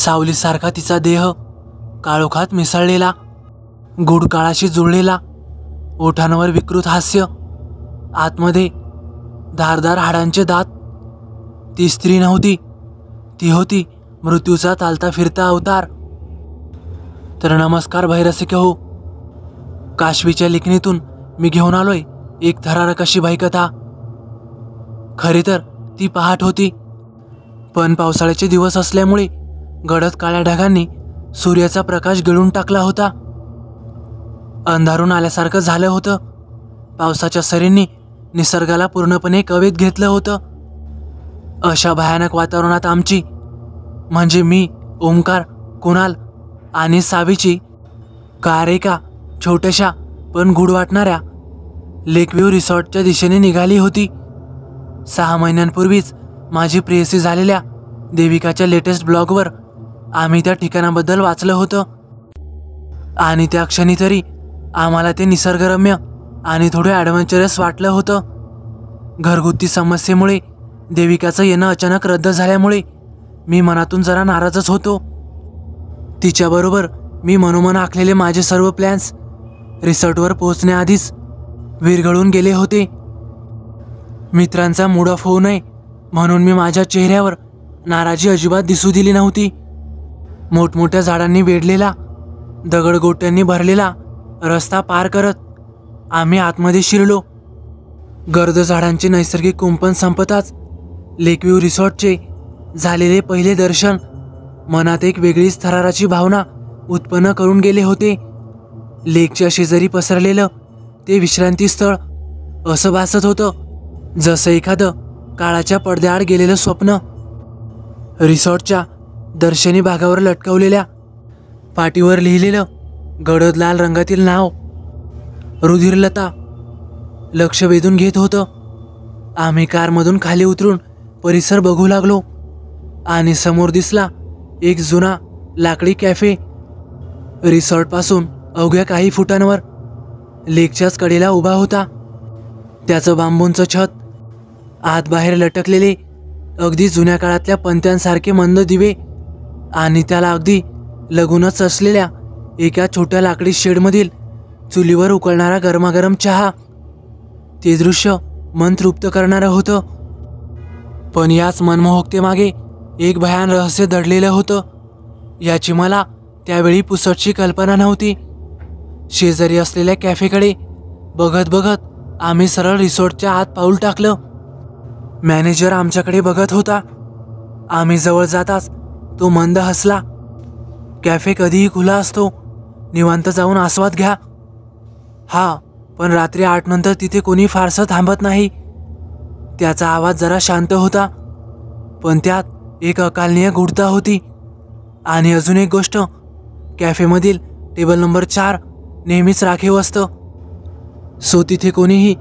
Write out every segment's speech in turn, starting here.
सावलीसारखा तिचा देह काळोखात मिसळलेला, गूढ काळाशी जुळलेला, ओठांवर विकृत हास्य, आतमध्ये धारदार हाडांचे दात. ती स्त्री नव्हती, ती होती मृत्यूचा चालता फिरता अवतार. तर नमस्कार भैरसिके हो. काशवीच्या लेखणीतून मी घेऊन आलोय एक थरारक अशी भयकथा. खरी तर ती पहाट होती, पण पावसाळ्याचे दिवस असल्यामुळे गडद काळ्या ढगांनी सूर्याचा प्रकाश गिळून टाकला होता. अंधारून आल्यासारखं झालं होतं. पावसाच्या सरींनी निसर्गाला पूर्णपणे कवेत घेतलं होतं. अशा भयानक वातावरणात आमची, म्हणजे मी, ओंकार, कुणाल आणि सावीची कार एका छोट्याशा पण गूढ वाटणाऱ्या लेकव्ह्यू रिसॉर्टच्या दिशेने निघाली होती. 6 महिन्यांपूर्वीच माझी प्रेयसी झालेल्या देविकाच्या लेटेस्ट ब्लॉगवर आम्ही त्या ठिकाणाबद्दल वाचलं होतं आणि त्या क्षणी तरी आम्हाला ते निसर्गरम्य आणि थोडे ॲडव्हेंचरस वाटलं होतं. घरगुती समस्येमुळे देविकाचं येणं अचानक रद्द झाल्यामुळे मी मनातून जरा नाराजच होतो. तिच्याबरोबर मी मनोमन आखलेले माझे सर्व प्लॅन्स रिसॉर्टवर पोहोचण्याआधीच विरघळून गेले होते. मित्रांचा मूड ऑफ होऊ नये म्हणून मी माझ्या चेहऱ्यावर नाराजी अजिबात दिसू दिली नव्हती. मोठमोठ्या झाडांनी वेढलेला, दगडगोट्यांनी भरलेला रस्ता पार करत आम्ही आतमध्ये शिरलो. गर्द झाडांचे नैसर्गिक कुंपण संपताच लेकव्ह्यू रिसॉर्टचे झालेले पहिले दर्शन मनात एक वेगळीच थराराची भावना उत्पन्न करून गेले होते. लेकच्या शेजारी पसरलेलं ते विश्रांती स्थळ असं भासत होतं, जसं एखादं काळाच्या पडद्याआड गेलेलं स्वप्न. रिसॉर्टच्या दर्शनी भागावर लटकवलेल्या पाटीवर लिहिलेलं गडद लाल रंगातील नाव रुधिरलता लक्ष वेधून घेत होतं. आम्ही कारमधून खाली उतरून परिसर बघू लागलो आणि समोर दिसला एक जुना लाकडी कॅफे. रिसॉर्टपासून अवघ्या काही फुटांवर लेकच्याच कडेला उभा होता. त्याचं बांबूंचं छत, आत बाहेर लटकलेले अगदी जुन्या काळातल्या पंत्यांसारखे मंद दिवे आणि त्याला अगदी लगूनच असलेल्या एका छोट्या लाकडी शेडमधील चुलीवर उकळणारा गरमागरम चहा. ते दृश्य मन तृप्त करणारं होतं. पण याच मनमोहकतेमागे एक भयान रहस्य दडलेलं होतं, याची मला त्यावेळी पुसटशी कल्पना नव्हती. शेजारी असलेल्या कॅफेकडे बघत बघत आम्ही सरळ रिसॉर्टच्या आत पाऊल टाकलं. मॅनेजर आमच्याकडे बघत होता. आम्ही जवळ जाताच तो मंद हसला. कॅफे कधीही खुला असतो, निवांत जाऊन आस्वाद घ्या. हा, पण रात्री 8 नंतर तिथे कोणी फारसं थांबत नाही. त्याचा आवाज जरा शांत होता, पण त्यात एक अकालनीय गूढता होती. आणि अजून एक गोष्ट, कॅफेमधील टेबल नंबर 4 नेहमीच राखीव असतं. सो तिथे कोणीही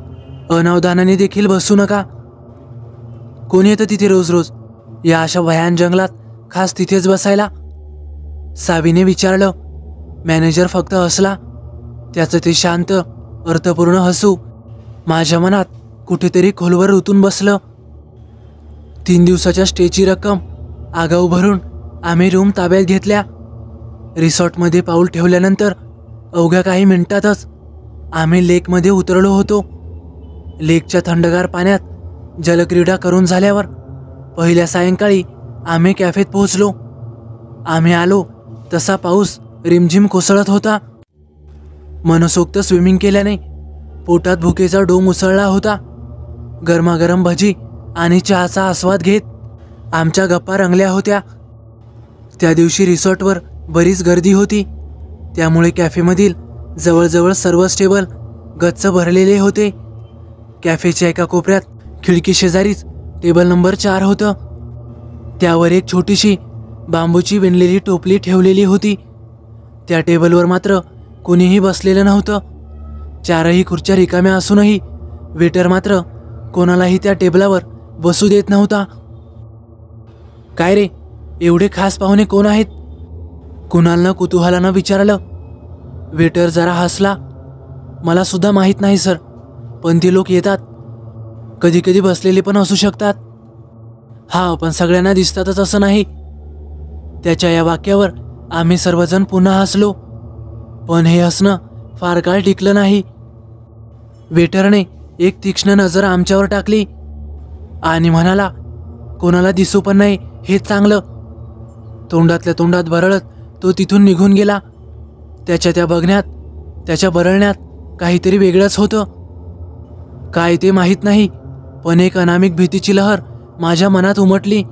अनावधानाने देखील बसू नका. कोणी येतं तिथे रोज रोज या अशा भयान जंगलात खास तिथेच बसायला? सावीने विचारलं. मॅनेजर फक्त हसला. त्याचं ते शांत अर्थपूर्ण हसू माझ्या मनात कुठेतरी खोलवर रुतून बसलं. 3 दिवसाच्या स्टेची रक्कम आगाऊ भरून आम्ही रूम ताब्यात घेतल्या. रिसॉर्टमध्ये पाऊल ठेवल्यानंतर अवघ्या काही मिनिटातच आम्ही लेकमध्ये उतरलो होतो. लेकच्या थंडगार पाण्यात जलक्रीडा करून झाल्यावर पहिल्या सायंकाळी आम्ही कॅफेत पोहोचलो. आम्ही आलो तसा पाऊस रिमझिम कोसळत होता. मनसोक्त स्विमिंग केल्याने पोटात भुकेचा डोंग उसळला होता. गरमागरम भजी आणि चहाचा आस्वाद घेत आमच्या गप्पा रंगल्या होत्या. त्या दिवशी रिसॉर्टवर बरीच गर्दी होती, त्यामुळे कॅफेमधील जवळजवळ सर्वच टेबल गच्च भरलेले होते. कॅफेच्या एका कोपऱ्यात खिडकी शेजारीच टेबल नंबर 4 होतं. त्यावर एक छोटीशी बांबूची विणलेली टोपली ठेवलेली होती. त्या टेबलवर मात्र कोणीही बसलेलं नव्हतं. 4ही खुर्च्या रिकाम्या असूनही वेटर मात्र कोणालाही त्या टेबलावर बसू देत नव्हता. काय रे, एवढे खास पाहुणे कोण आहेत? कुणालनं कुतूहलानं विचारलं. वेटर जरा हसला. मला सुद्धा माहीत नाही सर, पण ते लोक येतात. कधी कधी बसलेले पण असू शकतात. हा, पण सगळ्यांना दिसतातच असं नाही. त्याच्या या वाक्यावर आम्ही सर्वजण पुन्हा हसलो. पण हे हसणं फार काळ टिकलं नाही. वेटरने एक तीक्ष्ण नजर आमच्यावर टाकली आणि म्हणाला, कोणाला दिसू पण नाही हेच चांगलं. तोंडातल्या तोंडात बरळत तो तिथून निघून गेला. त्याच्या त्या बघण्यात, त्याच्या बरळण्यात काहीतरी वेगळंच होतं. काय ते माहीत नाही, पण एक अनामिक भीतीची लहर माझ्या मनात उमटली.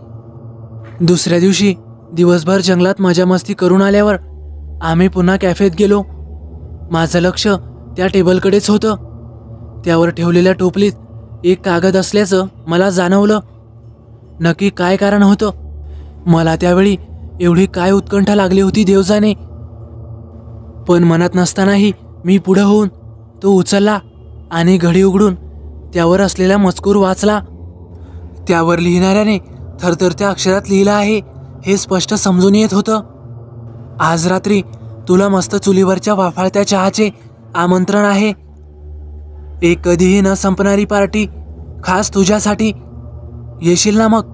दुसऱ्या दिवशी दिवसभर जंगलात मजा मस्ती करून आल्यावर आम्ही पुन्हा कॅफेत गेलो. माझं लक्ष त्या टेबलकडेच होतं. त्यावर ठेवलेल्या टोपलीत एक कागद असल्याचं मला जाणवलं. नक्की काय कारण होतं? मला त्यावेळी एवढी काय उत्कंठा लागली होती देव जाणे. पण मनात नसतानाही मी पुढं होऊन तो उचलला आणि घडी उघडून त्यावर असलेला मजकूर वाचला. त्यावर लिहिणाऱ्याने थरथरत्या अक्षरात लिहिलं आहे हे स्पष्ट समजून येत होतं. आज रात्री तुला मस्त चुलीवरच्या वाफाळत्या चहाचे आमंत्रण आहे. एक कधीही न संपणारी पार्टी खास तुझ्यासाठी. येशील ना मग?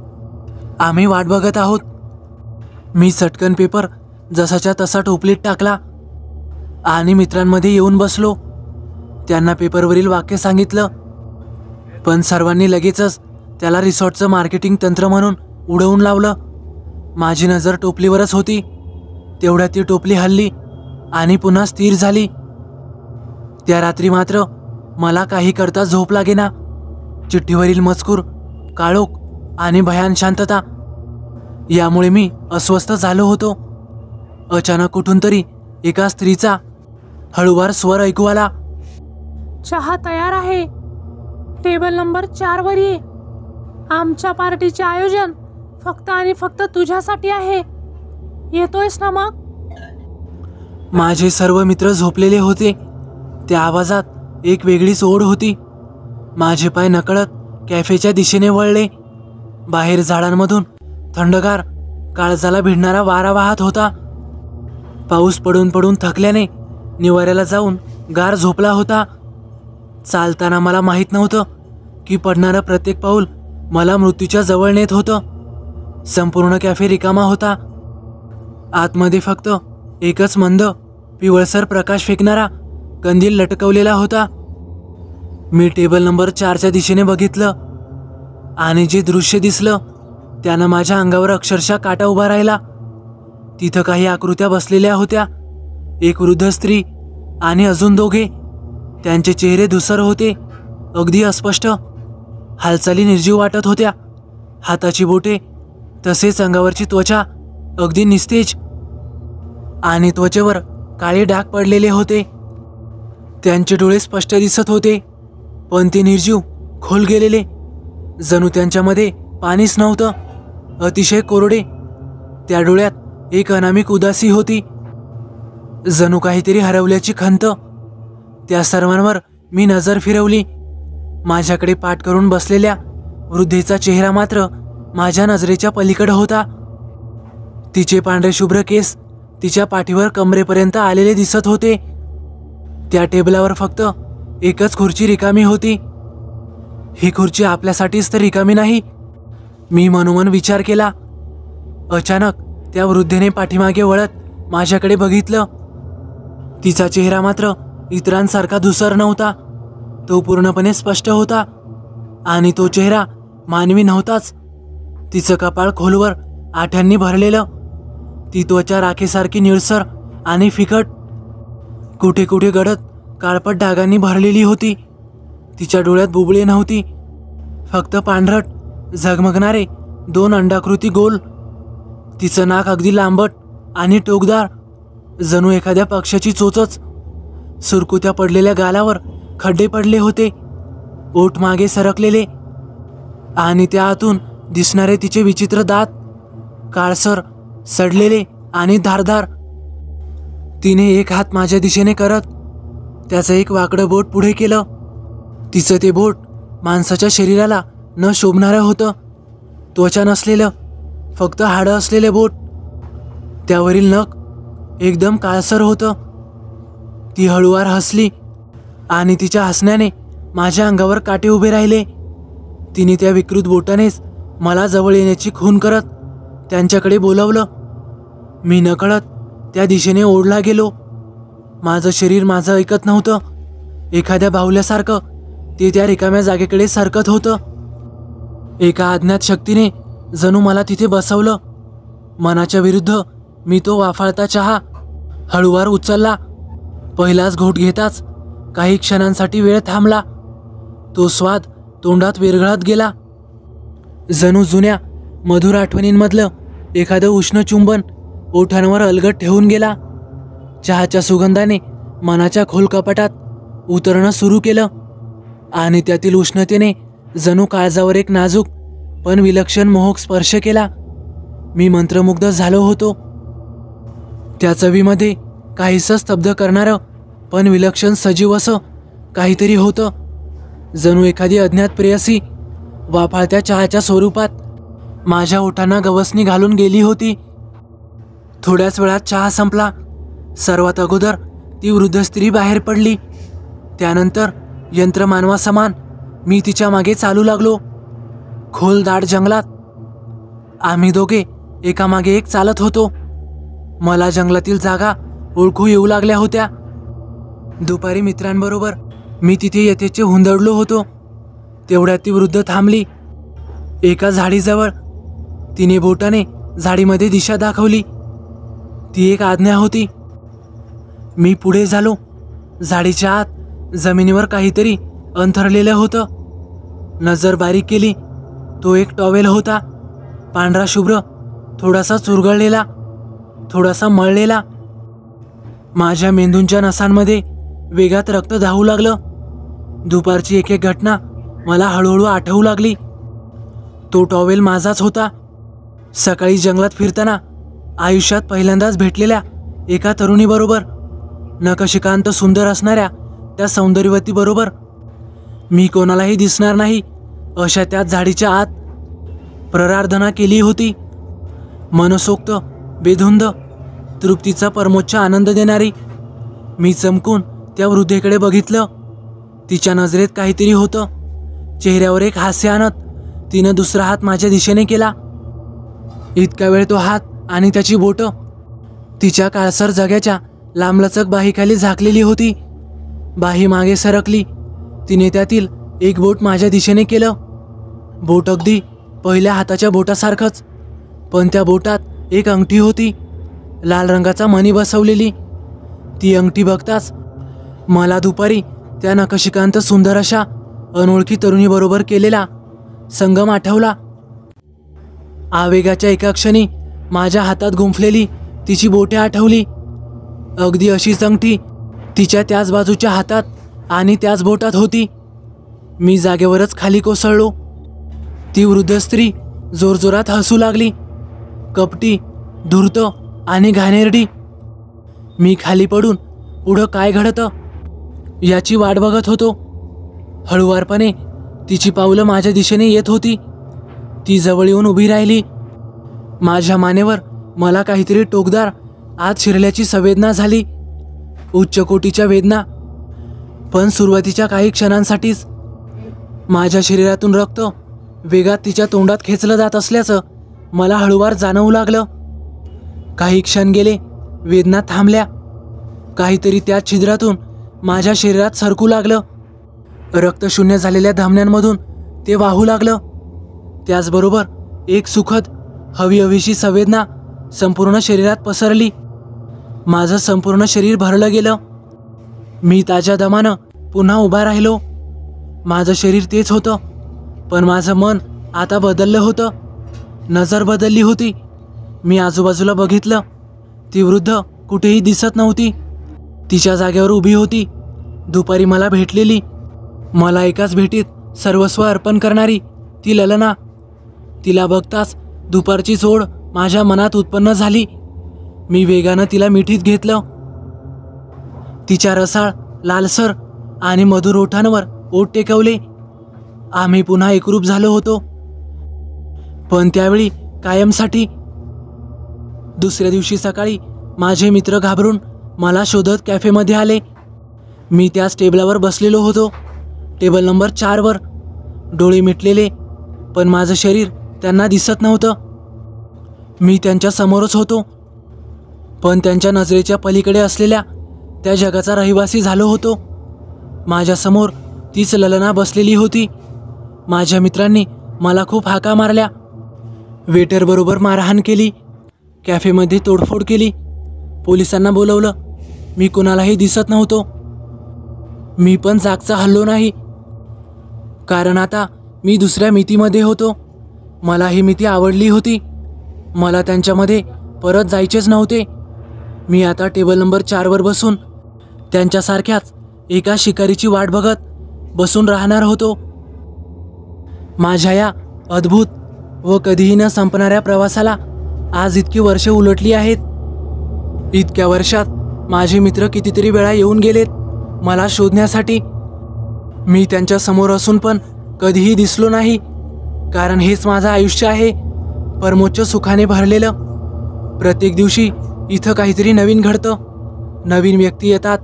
आम्ही वाट बघत आहोत. मी चटकन पेपर जसाच्या तसा टोपलीत टाकला आणि मित्रांमध्ये येऊन बसलो. त्यांना पेपरवरील वाक्य सांगितलं, पण सर्वांनी लगेचच त्याला रिसॉर्टचं मार्केटिंग तंत्र म्हणून उडवून लावलं. माझी नजर टोपलीवरच होती. तेवढ्यात ती टोपली हलली आणि पुन्हा स्थिर झाली. त्या रात्री मात्र मला काही करता झोप लागेना. चिठ्ठीवरील मजकूर, काळोख आणि भयान शांतता यामुळे मी अस्वस्थ झालो होतो. अचानक कुठून तरी एका स्त्रीचा हळूवार स्वर ऐकू आला. चहा तयार आहे. टेबल नंबर 4 वर ये. आमच्या पार्टीचे आयोजन फक्त आणि फक्त तुझ्यासाठी आहे. येतोयस ना मग? माझे सर्व मित्र झोपलेले होते. त्या आवाजात एक वेगळीच ओढ होती. माझे पाय नकळत कॅफेच्या दिशेने वळले. बाहेर झाडांमधून थंडगार काळजाला भिडणारा वारा वाहत होता. पाऊस पडून पडून थकल्याने निवाऱ्याला जाऊन गार झोपला होता. चालताना मला माहीत नव्हतं की पडणारं प्रत्येक पाऊल मला मृत्यूच्या जवळ नेत होतं. संपूर्ण कॅफे रिकामा होता. आतमध्ये फक्त एकच मंद पिवळसर प्रकाश फेकणारा कंदील लटकवलेला होता. मी टेबल नंबर 4च्या दिशेने बघितलं आणि जे दृश्य दिसलं त्यानं माझ्या अंगावर अक्षरशः काटा उभा राहिला. तिथं काही आकृत्या बसलेल्या होत्या. एक वृद्ध स्त्री आणि अजून दोघे. त्यांचे चेहरे धुसर होते, अगदी अस्पष्ट. हालचाली निर्जीव वाटत होत्या. हाताची बोटे तसेच अंगावरची त्वचा अगदी निस्तेज आणि त्वचेवर काळे डाग पडलेले होते. त्यांचे डोळे स्पष्ट दिसत होते, पण ते निर्जीव, खोल गेलेले. जणू त्यांच्यामध्ये पाणीच नव्हतं. अतिशय कोरडे. त्या डोळ्यात एक अनामिक उदासी होती, जणू काहीतरी हरवल्याची खंत. त्या सर्वांवर मी नजर फिरवली. माझ्याकडे पाठ करून बसलेल्या वृद्धेचा चेहरा मात्र माझ्या नजरेच्या पलीकडे होता. तिचे पांढरे शुभ्र केस तिच्या पाठीवर कमरेपर्यंत आलेले दिसत होते. त्या टेबलावर फक्त एकच खुर्ची रिकामी होती. ही खुर्ची आपल्यासाठीच तर रिकामी नाही, मी मनोमन विचार केला. अचानक त्या वृद्धेने पाठीमागे वळत माझ्याकडे बघितलं. तिचा चेहरा मात्र इतरांसारखा धुसर नव्हता. तो पूर्णपणे स्पष्ट होता आणि तो चेहरा मानवी नव्हताच. तिचं कपाळ खोलवर आठ्यांनी भरलेलं. ती त्वचा राखेसारखी निळसर आणि फिकट, कुठे कुठे गडद काळपट डागांनी भरलेली होती. तिच्या डोळ्यात बुबुळे नव्हती, फक्त पांढरट झगमगणारे 2 अंडाकृती गोल. तिचं नाक अगदी लांबट आणि टोकदार, जणू एखाद्या पक्ष्याची चोचच. सुरकुत्या पडलेल्या गालावर खड्डे पडले होते, ओठ मागे सरकलेले आणि त्या आतून दिसणारे तिचे विचित्र दात, काळसर, सडलेले आणि धारदार. तिने एक हात माझ्या दिशेने करत त्याचं एक वाकडं बोट पुढे केलं. तिचं ते बोट माणसाच्या शरीराला न शोभणारं होतं. त्वचा नसलेलं, फक्त हाडं असलेले बोट. त्यावरील नख एकदम काळसर होतं. ती हळूवार हसली आणि तिच्या हसण्याने माझ्या अंगावर काटे उभे राहिले. तिने त्या विकृत बोटानेच मला जवळ येण्याची खून करत त्यांच्याकडे बोलावलं. मी नकळत त्या दिशेने ओढला गेलो. माझं शरीर माझं ऐकत नव्हतं. एखाद्या बाहुल्यासारखं ते त्या रिकाम्या जागेकडे सरकत होतं. एका अज्ञात शक्तीने जणू मला तिथे बसवलं. मनाच्या विरुद्ध मी तो वाफाळता चहा हळूवार उचलला. पहिलाच घोट घेताच काही क्षणांसाठी वेळ थांबला. तो स्वाद तोंडात विरघळत गेला. जणू जुन्या मधुर आठवणींमधलं एखादं उष्ण चुंबन ओठांवर अलगट ठेवून गेला. चहाच्या सुगंधाने मनाच्या खोल कपाटात उतरणं सुरू केलं आणि त्यातील उष्णतेने जणू काळजावर एक नाजूक पण विलक्षण मोहक स्पर्श केला. मी मंत्रमुग्ध झालो होतो. त्या चवीमध्ये काहीसं स्तब्ध करणारं पण विलक्षण सजीव असं काहीतरी होतं. जणू एखादी अज्ञात प्रेयसी वाफाळत्या चहाच्या स्वरूपात माझ्या ओठांना गवसणी घालून गेली होती. थोड्याच वेळात चहा संपला. सर्वात अगोदर ती वृद्ध स्त्री बाहेर पडली. त्यानंतर यंत्रमानवासमान मी तिच्या मागे चालू लागलो. खोल दाट जंगलात आम्ही दोघे एकामागे एक चालत होतो. मला जंगलातील जागा ओळखू येऊ लागल्या होत्या. दुपारी मित्रांबरोबर मी तिथे यथेचे हुंदडलो होतो. तेवढ्यात ती वृद्ध थांबली एका झाडीजवळ. तिने बोटाने झाडीमध्ये दिशा दाखवली. ती एक आज्ञा होती. मी पुढे झालो. झाडीच्या आत जमिनीवर काहीतरी अंथरलेलं होतं. नजर बारीक केली. तो एक टॉवेल होता. पांढरा शुभ्र, थोडासा चुरगळलेला, थोडासा मळलेला. माझ्या मेंदूंच्या नसांमध्ये वेगात रक्त धावू लागलं. दुपारची एक एक घटना मला हळूहळू आठवू लागली. तो टॉवेल माझाच होता. सकाळी जंगलात फिरताना आयुष्यात पहिल्यांदाच भेटलेल्या एका तरुणीबरोबर, नखशिकांत सुंदर असणाऱ्या त्या सौंदर्यवतीबरोबर. मी कोणालाही दिसणार नाही अशा त्या झाडीच्या आत प्रार्थना केली होती. मनसोक्त, बेधुंद, तृप्तीचा परमोच्च आनंद देणारी. मी चमकून त्या वृद्धेकडे बघितलं. तिच्या नजरेत काहीतरी होतं. चेहऱ्यावर एक हास्य आणत तिनं दुसरा हात माझ्या दिशेने केला. इतका वेळ तो हात आणि त्याची बोटं तिच्या काळसर जग्याच्या लांबलचक बाहीखाली झाकलेली होती. बाही मागे सरकली. तिने त्यातील एक बोट माझ्या दिशेने केलं. बोट अगदी पहिल्या हाताच्या बोटासारखंच, पण त्या बोटात एक अंगठी होती, लाल रंगाचा मणी बसवलेली. ती अंगठी बघताच मला दुपारी त्या नखशिकांत सुंदर अशा अनोळखी तरुणीबरोबर केलेला संगम आठवला. आवेगाच्या एका क्षणी माझ्या हातात गुंफलेली तिची बोटे आठवली. अगदी अशीच अंगठी तिच्या त्याच बाजूच्या हातात आणि त्याच बोटात होती. मी जागेवरच खाली कोसळलो. ती वृद्ध स्त्री जोरजोरात हसू लागली. कपटी, धूर्त आणि घाणेरडी. मी खाली पडून पुढं काय घडतं याची वाट बघत होतो. हळुवारपणे तिची पावलं माझ्या दिशेने येत होती. ती जवळ येऊन उभी राहिली. माझ्या मानेवर मला काहीतरी टोकदार आत शिरल्याची संवेदना झाली. उच्च कोटीच्या वेदना. पण सुरुवातीच्या काही क्षणांसाठीच माझ्या शरीरातून रक्त वेगात तिच्या तोंडात खेचलं जात असल्याचं मला हळूवार जाणवू लागलं. काही क्षण गेले. वेदना थांबल्या. काहीतरी त्या छिद्रातून माझ्या शरीरात सरकू लागलं. रक्तशून्य झालेल्या धमन्यांमधून ते वाहू लागलं. त्याचबरोबर एक सुखद हवीहवीशी संवेदना संपूर्ण शरीरात पसरली. माझं संपूर्ण शरीर भरलं गेलं. मी ताज्या दमानं पुन्हा उभा राहिलो. माझं शरीर तेच होतं, पण माझं मन आता बदललं होतं. नजर बदलली होती. मी आजूबाजूला बघितलं. ती वृद्ध कुठेही दिसत नव्हती. तिच्या जागेवर उभी होती. दुपारी मला भेटलेली, मला एकाच भेटीत सर्वस्व अर्पण करणारी ती ललना. तिला बघताच दुपारची ओढ माझ्या मनात उत्पन्न झाली. मी वेगानं तिला मिठीत घेतलं. तिच्या रसाळ, लालसर आणि मधुर ओठांवर ओठ टेकवले. आम्ही पुन्हा एकरूप झालो होतो, पण त्यावेळी कायमसाठी. दुसऱ्या दिवशी सकाळी माझे मित्र घाबरून मला शोधत कॅफेमध्ये आले. मी त्याच टेबलावर बसलेलो होतो, टेबल नंबर 4वर. डोळे मिटलेले, पण माझं शरीर त्यांना दिसत नव्हतं. मी त्यांच्या समोरच होतो. पण त्यांच्या नजरेच्या पलीकडे असलेल्या त्या जगाचा रहिवासी झालो होतो. माझ्यासमोर तीच ललना बसलेली होती. माझ्या मित्रांनी मला खूप हाका मारल्या, वेटरबरोबर मारहाण केली, कॅफेमध्ये तोडफोड केली, पोलिसांना बोलवलं. मी कुणालाही दिसत नव्हतो. मी पण जागचा हल्लो नाही, कारण आता मी दुसऱ्या मितीमध्ये होतो. मला ही मिती आवडली होती. मला त्यांच्यामध्ये परत जायचेच नव्हते. मी आता टेबल नंबर 4वर बसून त्यांच्यासारख्याच एका शिकारीची वाट बघत बसून राहणार होतो. माझ्या या अद्भुत व कधीही न संपणाऱ्या प्रवासाला आज इतकी वर्षे उलटली आहेत. इतक्या वर्षात माझे मित्र कितीतरी वेळा येऊन गेलेत मला शोधण्यासाठी. मी त्यांच्या समोर असून पण कधीही दिसलो नाही, कारण हेच माझं आयुष्य आहे, परमोच्च सुखाने भरलेलं. प्रत्येक दिवशी इथं काहीतरी नवीन घडतं. नवीन व्यक्ती येतात,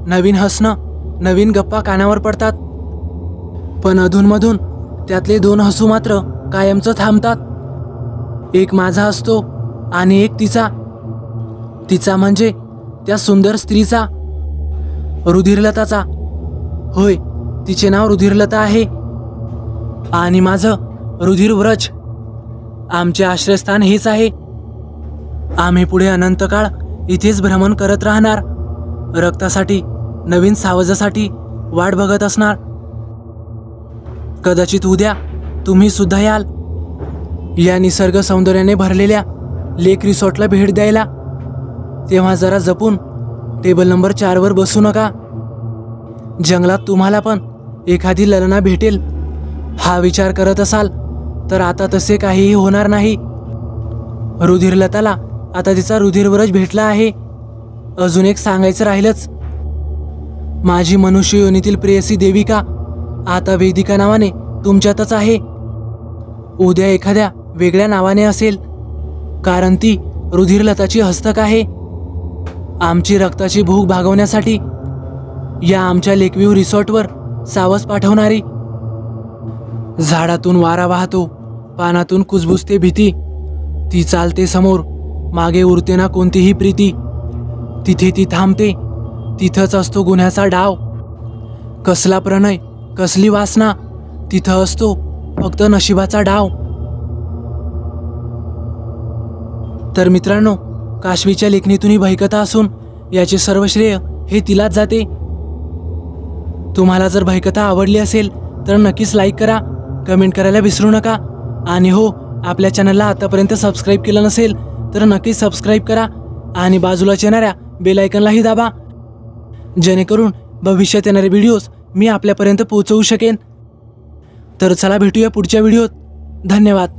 नवीन हसणं, नवीन गप्पा कानावर पडतात. पण अधूनमधून त्यातले 2 हसू मात्र कायमचं थांबतात. एक माझा असतो आणि एक तिचा. तिचा म्हणजे त्या सुंदर स्त्रीचा, रुधिरलताचा. होय, तिचे नाव रुधिरलता आहे आणि माझं रुधिरव्रज. आमचे आश्रयस्थान हेच आहे. आम्ही पुढे अनंत काळ इथेच भ्रमण करत राहणार, रक्तासाठी, नवीन सावजासाठी वाट बघत असणार. कदाचित उद्या तुम्ही सुद्धा याल या निसर्ग सौंदर्याने भरलेल्या लेक रिसॉर्टला भेट द्यायला. तेव्हा जरा जपून टेबल नंबर 4वर बसू नका. जंगलात तुम्हाला पण एखादी ललना भेटेल हा विचार करत असाल तर आता तसे काहीही होणार नाही. रुधिरलताला आता तिचा रुधिरवरच भेटला आहे. अजून एक सांगायचं राहिलंच, माझी मनुष्य योनीतील प्रेयसी देविका आता वेदिका नावाने तुमच्यातच आहे. उद्या एखाद्या वेगळ्या नावाने असेल, कारण ती रुधिरलताची हस्तक आहे. आमची रक्ताची भूक भागवण्यासाठी या आमच्या लेकव्ह्यू रिसॉर्टवर सावज पाठवणारी. झाडातून वारा वाहतो, पानातून कुजबुजते भीती. ती चालते समोर, मागे उरते ना कोणतीही प्रीती. तिथे ती थांबते, तिथंच असतो गुन्ह्याचा डाव. कसला प्रणय, कसली वासना, तिथं असतो फक्त नशिबाचा डाव. तर मित्रांनो, काशवीच्या लेखणीतून ही भयकथा असून याचे सर्व श्रेय हे तिलाच जाते. तुम्हाला जर भयकथा आवडली असेल तर नक्कीच लाईक करा, कमेंट करायला विसरू नका. आणि हो, आपल्या चॅनलला आतापर्यंत सबस्क्राईब केलं नसेल तर नक्कीच सबस्क्राईब करा आणि बाजूला येणाऱ्या बेल आयकॉनलाही दाबा, जेणेकरून भविष्यात येणारे व्हिडिओज मी आपल्यापर्यंत पोहोचवू शकेन. तर चला भेटूया पुढच्या व्हिडिओत. धन्यवाद.